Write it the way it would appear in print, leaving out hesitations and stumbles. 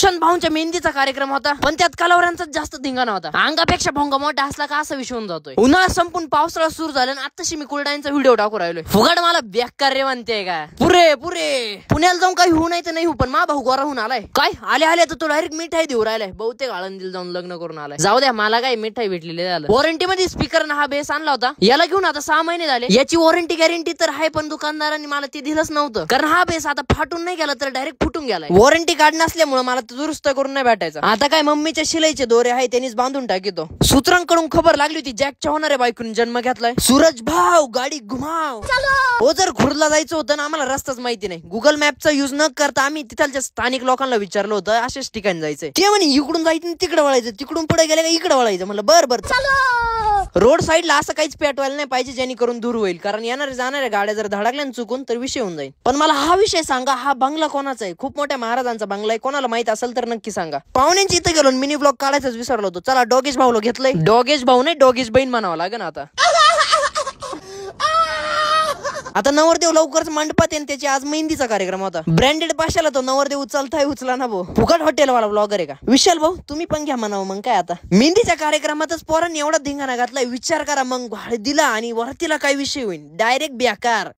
रोशन भाऊंच्या मेहंदीचा कार्यक्रम होता, पण त्यात कलावरांचा जास्त धिंगाणा होता. अंगापेक्षा भोंगा मोठा असला का असं विषय होऊन जातोय. उन्हाळा संपून पावसाळा सुरू झाला आणि आताशी मी कुलडाईनचा व्हिडिओ टाकू राहिलोय. फुगाड मला बेकार रे म्हणते का. पुरे पुण्याला जाऊन काही होऊ नाही तर नाही हो, पण मा भाऊ गोरा होऊन आलाय. काय आले तर तो डायरेक्ट मिठाई देऊ राहिलाय. बहुतेक आळंदीला जाऊन लग्न करून आलाय. जाऊ द्या, मला काय मिठाई भेटलेली झालं. वॉरंटी मध्ये स्पीकर हा बेस आणला होता. याला घेऊन आता 6 महिने झाले. याची वॉरंटी गॅरंटी तर आहे, पण दुकानदारांनी मला ते दिलंच नव्हतं. कारण हा बेस आता फाटून नाही गेला तर डायरेक्ट फुटून गेलाय. वॉरंटी कार्ड नसल्यामुळे मला दुरुस्त करून नाही भेटायचं. आता काय मम्मीच्या शिलाईचे दोरे आहे त्यांनीच बांधून टाकितो. सूत्रांकडून खबर लागली होती जॅकच्या होणाऱ्या बायकून जन्म घेतलाय. सूरज भाव गाडी घुमाव. हो, जर घुरला जायचं होतं ना, आम्हाला रस्ताच माहिती नाही. गुगल मॅपचा युज न करता आम्ही तिथल्या स्थानिक लोकांना विचारलं होतं अशाच ठिकाणी जायचंय. ते म्हणे इकडून जायचं तिकडे वळायचं, तिकडून पुढे गेले का इकडे वळायचं. म्हणलं बर रोड साईडला असं काहीच पेटवायला नाही पाहिजे जेणेकरून दूर होईल. कारण येणारे जाणाऱ्या गाड्या जर धडकल्या चुकून तर विषय होऊन जाईल. पण मला हा विषय सांगा, हा बंगला कोणाचा आहे? खूप मोठ्या महाराजांचा बंगला आहे. कोणाला माहित असेल तर नक्की सांगा. पाहुण्यांची इथे गेलो मिनी ब्लॉग काढायच विसरलो होतो. चला डॉगेश भाऊला घेतलंय. डॉगेश भाऊ नाही, डॉगेश बहीण म्हणावं लागेल आता नवरदेव लवकरच मंडपात येईल. त्याची आज मेहंदीचा कार्यक्रम होता. ब्रँडेड पाशाला तो नवरदेव उचलताय उचला ना भाऊ. फुकट हॉटेलवाला ब्लॉगर आहे का विशाल भाऊ? तुम्ही पण घ्या म्हणावं. मग काय आता मेहंदीच्या कार्यक्रमातच पोरांनी एवढा धिंगाणा घातलाय. विचार करा मग हळदीला आणि वरतीला काय विषय होईल. डायरेक्ट बेकार.